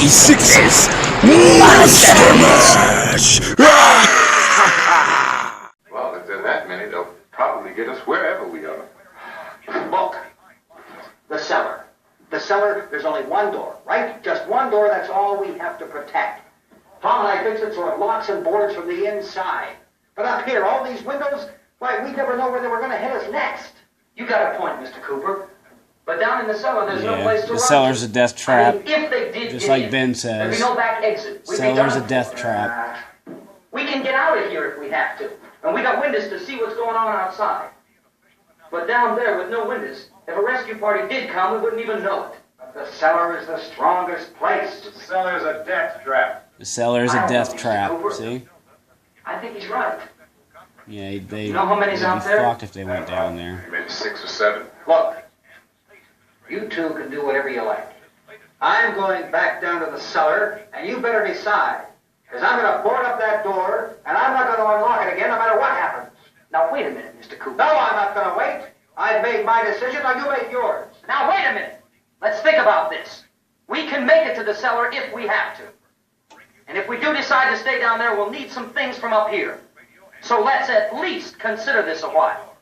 Sixes Monster Mash! Well, if there are that many, they'll probably get us wherever we are. Look, the cellar. The cellar, there's only one door, right? Just one door, that's all we have to protect. Tom and I fixed it so it locks and boards from the inside. But up here, all these windows, why, we never know where they were going to hit us next. You got a point, Mr. Cooper. But down in the cellar, there's no place to run. The cellar's a death trap. I mean, if they did just like Ben says. There'd be no back exit. Cellar's a death trap. We can get out of here if we have to. And we got windows to see what's going on outside. But down there with no windows, if a rescue party did come, we wouldn't even know it. But the cellar is the strongest place. The cellar's a death trap. The cellar's a death trap, see? I think he's right. Yeah, they'd be out there? fucked if they went down there. Maybe 6 or 7. Look, you two can do whatever you like. I'm going back down to the cellar, and you better decide. Because I'm going to board up that door, and I'm not going to unlock it again no matter what happens. Now, wait a minute, Mr. Cooper. No, I'm not going to wait. I've made my decision, now you make yours. Now, wait a minute. Let's think about this. We can make it to the cellar if we have to. And if we do decide to stay down there, we'll need some things from up here. So let's at least consider this a while.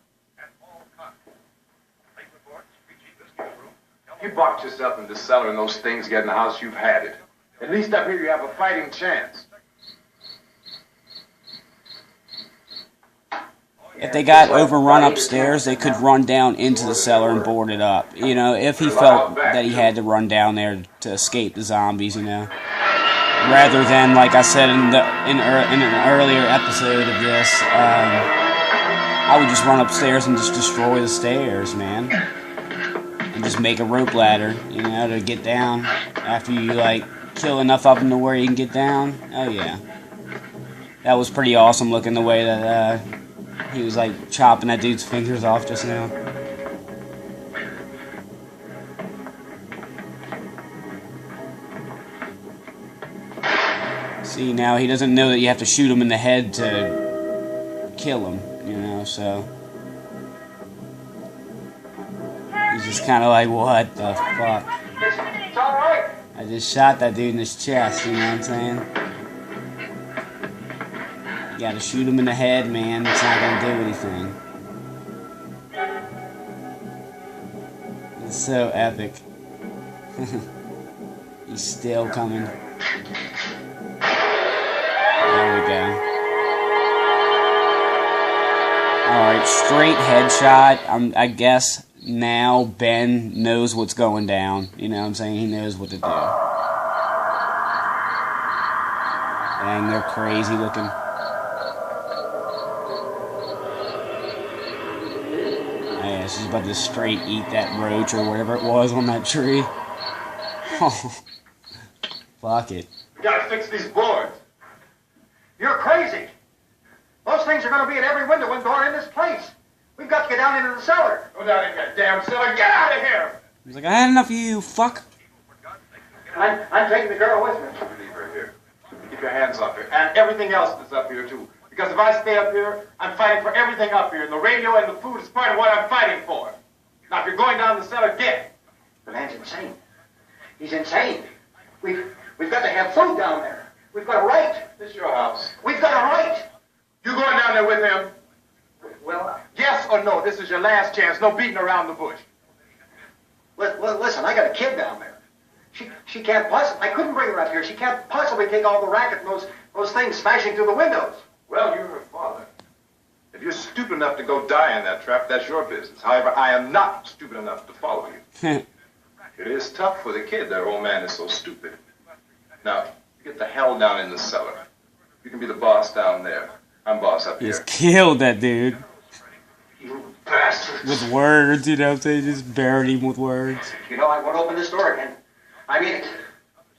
You boxed yourself in the cellar and those things get in the house, you've had it. At least up here you have a fighting chance. If they got overrun upstairs, they could run down into the cellar and board it up. You know, if he felt that he had to run down there to escape the zombies, you know. Rather than, like I said in an earlier episode of this, I would just run upstairs and just destroy the stairs, man. And just make a rope ladder, you know, to get down. After you, like, kill enough of them to where you can get down. Oh, yeah. That was pretty awesome looking, the way that he was, like, chopping that dude's fingers off just now. See, now he doesn't know that you have to shoot him in the head to kill him, you know, so... He's just kind of like, what the fuck? It's all right. I just shot that dude in his chest, you know what I'm saying? You gotta shoot him in the head, man. It's not gonna do anything. It's so epic. He's still coming. There we go. Alright, straight headshot. I guess now Ben knows what's going down. You know what I'm saying? He knows what to do. Dang, they're crazy looking. Oh, yeah, she's about to straight eat that roach or whatever it was on that tree. Oh, fuck it. We gotta fix these boards. You're crazy. Those things are going to be at every window and door in this place. We've got to get down into the cellar. Go down in that damn cellar. Get out of here! He's like, I had enough of you, fuck. I'm taking the girl with me. Leave her here. Keep your hands up here. And everything else that's up here, too. Because if I stay up here, I'm fighting for everything up here. And the radio and the food is part of what I'm fighting for. Now, if you're going down the cellar, get. The man's insane. He's insane. We've got to have food down there. We've got a right. This is your house. We've got a right. You going down there with him? Well, yes or no? This is your last chance. No beating around the bush. Listen, I got a kid down there. She can't possibly. I couldn't bring her up here. She can't possibly take all the racket and those things smashing through the windows. Well, you're her father. If you're stupid enough to go die in that trap, that's your business. However, I am not stupid enough to follow you. It is tough for the kid. That old man is so stupid. Now, get the hell down in the cellar. You can be the boss down there. I'm boss up here. He's killed that dude. bastards. With words, you know, they just buried him with words. You know, I won't open this door again. I mean it.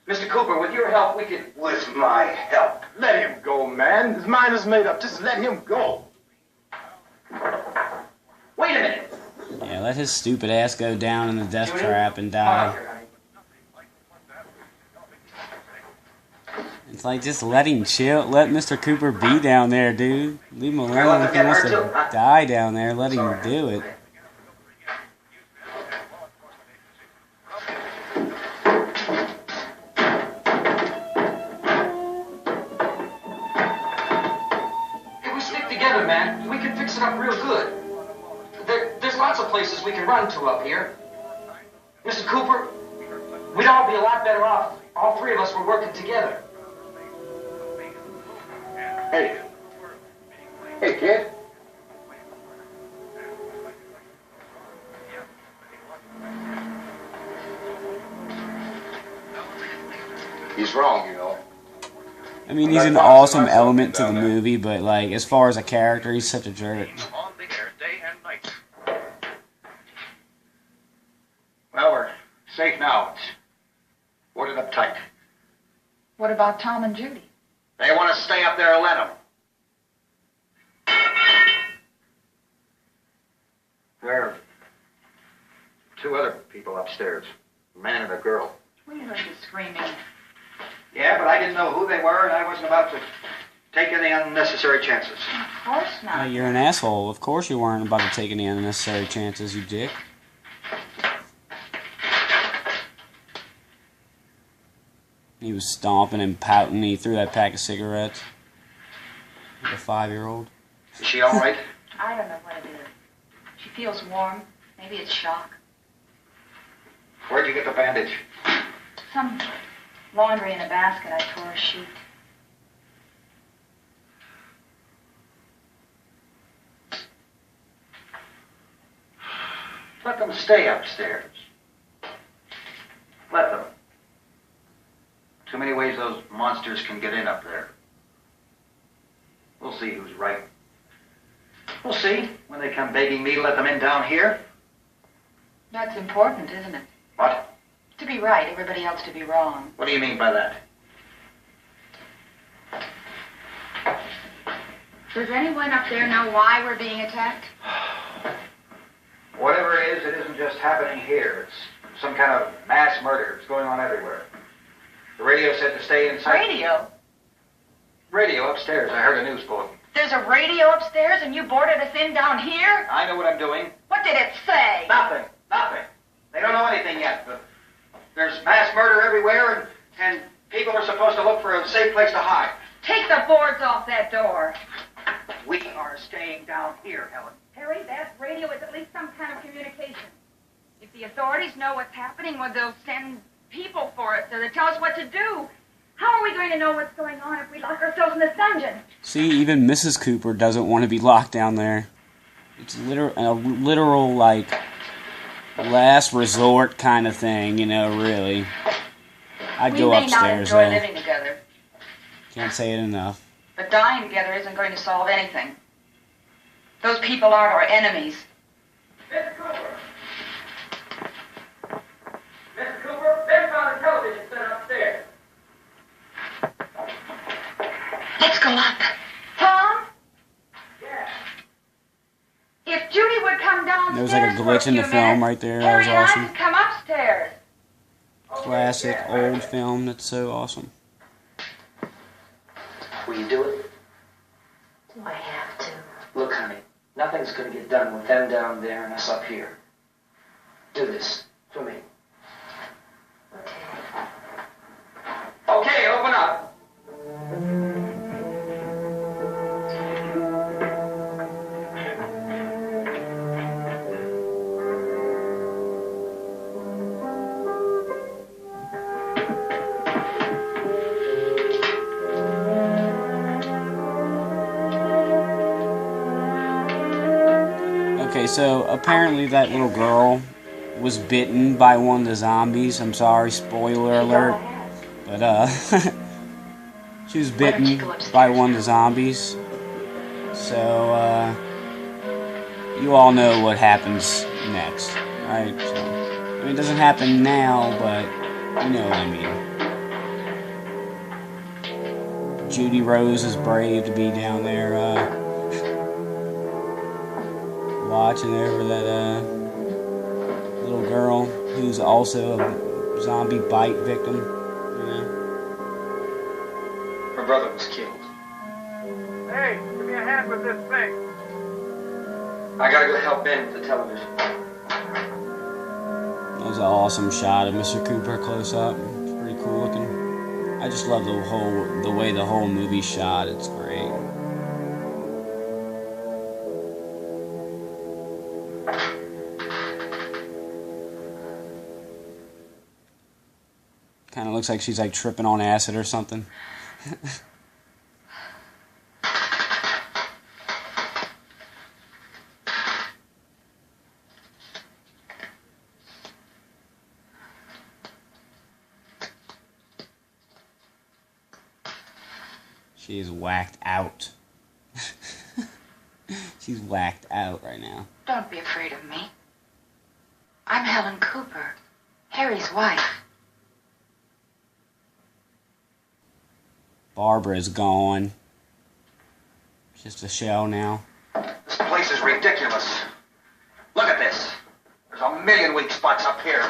Mr. Cooper, with your help, we could... With my help. Let him go, man. His mind is made up. Just let him go. Wait a minute. Yeah, let his stupid ass go down in the death trap and die. It's like, just let him chill. Let Mr. Cooper be down there, dude. Leave him alone. If he wants to die down there, let him do it. If we stick together, man, we can fix it up real good. There's lots of places we can run to up here. Mr. Cooper, we'd all be a lot better off. All three of us were working together. Hey. Hey, kid. He's wrong, you know. I mean, he's an awesome element to the movie, but, like, as far as a character, he's such a jerk. On the air day and night. Well, we're safe now. It's boarded up tight. What about Tom and Judy? They want to stay up there and let them. There are two other people upstairs, a man and a girl. We heard you screaming. Yeah, but I didn't know who they were, and I wasn't about to take any unnecessary chances. Of course not. You're an asshole. Of course you weren't about to take any unnecessary chances, you dick. He was stomping and pouting. He threw that pack of cigarettes. Like a 5-year-old. Is she all right? I don't know what it is. She feels warm. Maybe it's shock. Where'd you get the bandage? Some laundry in a basket. I tore a sheet. Let them stay upstairs. Let them. Too many ways those monsters can get in up there. We'll see who's right. We'll see when they come begging me to let them in down here. That's important, isn't it? What? To be right, everybody else to be wrong. What do you mean by that? Does anyone up there know why we're being attacked? Whatever it isn't just happening here. It's some kind of mass murder. It's going on everywhere. The radio said to stay inside. Radio? Radio upstairs. I heard a news bulletin. There's a radio upstairs and you boarded us in down here? I know what I'm doing. What did it say? Nothing. Nothing. They don't know anything yet. But there's mass murder everywhere, and people are supposed to look for a safe place to hide. Take the boards off that door. We are staying down here, Helen. Harry, that radio is at least some kind of communication. If the authorities know what's happening, well, they'll send people for us so they'll tell us what to do. How are we going to know what's going on if we lock ourselves in this dungeon? See, even Mrs. Cooper doesn't want to be locked down there. It's a literal, like, last resort kind of thing, you know, really. I'd go upstairs, We may not enjoy living together, Can't say it enough. but dying together isn't going to solve anything. Those people aren't our enemies. Mr. Cooper! Mr. Cooper, Ben found a television set upstairs. Let's go up. Tom? Yeah. If Judy would come downstairs There was like a glitch in the film right there. That was Harry and I awesome. could come upstairs. Classic old film that's so awesome. Will you do it? Do I have to? Look, honey, nothing's going to get done with them down there and us up here. Do this for me. Okay, open up. Okay, so apparently that little girl was bitten by one of the zombies. I'm sorry, spoiler alert. But, she was bitten by one of the zombies. So, you all know what happens next, right? So, I mean, it doesn't happen now, but you know what I mean. Judy Rose is brave to be down there watching over that little girl who's also a zombie bite victim. You know? Her brother was killed. Hey, give me a hand with this thing. I gotta go help Ben with the television. That was an awesome shot of Mr. Cooper close up. It's pretty cool looking. I just love the way the whole movie shot. It's great. Kind of looks like she's like tripping on acid or something. She's whacked out. She's whacked out right now. Don't be afraid of me. I'm Helen Cooper, Harry's wife. Barbara's gone. Just a shell now. This place is ridiculous. Look at this. There's a million weak spots up here.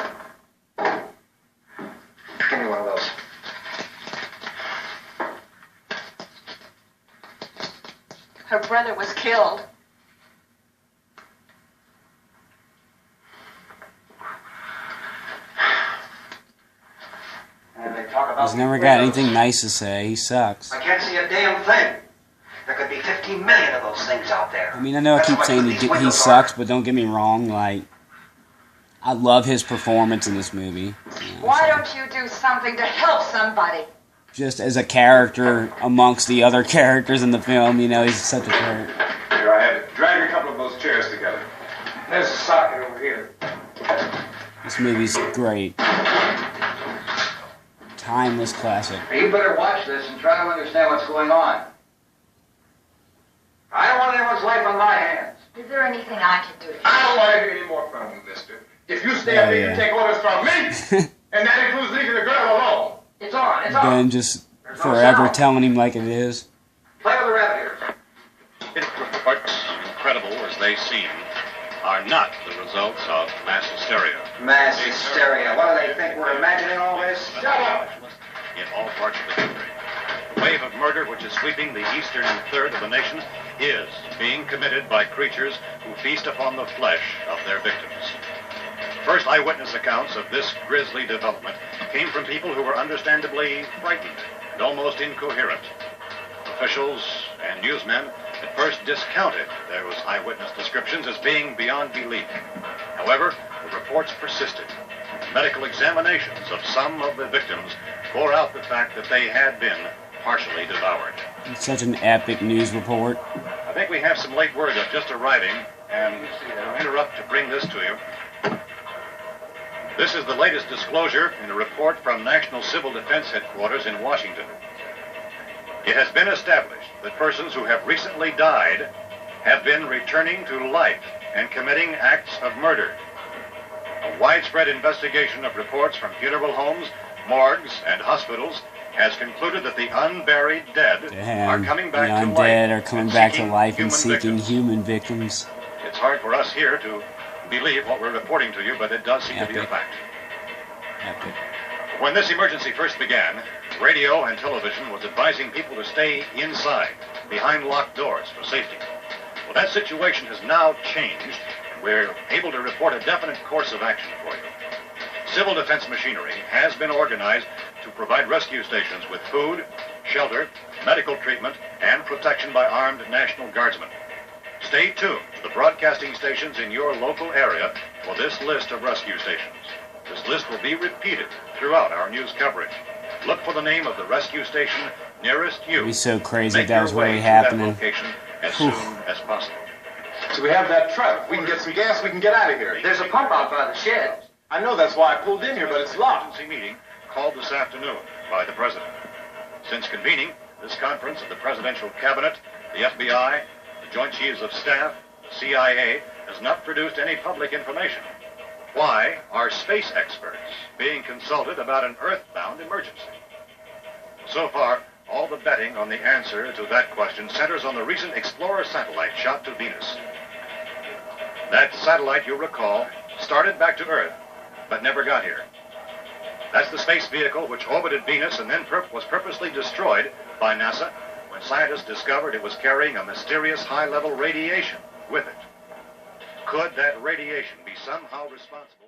Give me one of those. Her brother was killed. And they talk about He's never got anything nice to say. He sucks. I can't see a damn thing. There could be 15 million of those things out there. I mean, I know I keep saying he sucks, but don't get me wrong. Like, I love his performance in this movie. You know, Why don't you do something to help somebody? just as a character amongst the other characters in the film, you know, he's such a character. Here, I have it. Drag a couple of those chairs together. There's a socket over here. This movie's great. Timeless classic. You better watch this and try to understand what's going on. I don't want anyone's life on my hands. Is there anything I can do? I don't want to hear any more from you, mister. If you stay up here, you take orders from me, and that includes leaving the girl alone. It's on, it's on. Ben just forever telling him like it is. Play with the revenue. His reports, incredible as they seem, are not the results of mass hysteria. Mass hysteria. What do they think? We're imagining all this? Shut up! In all parts of the country. The wave of murder which is sweeping the eastern third of the nation is being committed by creatures who feast upon the flesh of their victims. First eyewitness accounts of this grisly development came from people who were understandably frightened and almost incoherent. Officials and newsmen at first discounted those eyewitness descriptions as being beyond belief. However, the reports persisted. Medical examinations of some of the victims bore out the fact that they had been partially devoured. It's such an epic news report. I think we have some late word just arriving, and I'll interrupt to bring this to you. This is the latest disclosure in a report from National Civil Defense Headquarters in Washington. It has been established that persons who have recently died have been returning to life and committing acts of murder. A widespread investigation of reports from funeral homes, morgues, and hospitals has concluded that the unburied dead are coming back to life. The undead are coming back to life and seeking seeking human victims. It's hard for us here to believe what we're reporting to you, but it does seem to be a fact. Epic. When this emergency first began, radio and television was advising people to stay inside, behind locked doors for safety. Well, that situation has now changed. We're able to report a definite course of action for you. Civil defense machinery has been organized to provide rescue stations with food, shelter, medical treatment, and protection by armed National Guardsmen. Stay tuned to the broadcasting stations in your local area for this list of rescue stations. This list will be repeated throughout our news coverage. Look for the name of the rescue station nearest you. It'd be so crazy if Make that your was way really to that happening. location as soon as possible. So we have that truck. If we can get some gas, we can get out of here. There's a pump out by the shed. I know, that's why I pulled in here, but it's locked. Emergency meeting called this afternoon by the President. Since convening this conference of the Presidential Cabinet, the FBI, the Joint Chiefs of Staff, the CIA, has not produced any public information. Why are space experts being consulted about an Earth-bound emergency? So far, all the betting on the answer to that question centers on the recent Explorer satellite shot to Venus. That satellite, you'll recall, started back to Earth, but never got here. That's the space vehicle which orbited Venus and then was purposely destroyed by NASA when scientists discovered it was carrying a mysterious high-level radiation with it. Could that radiation be somehow responsible?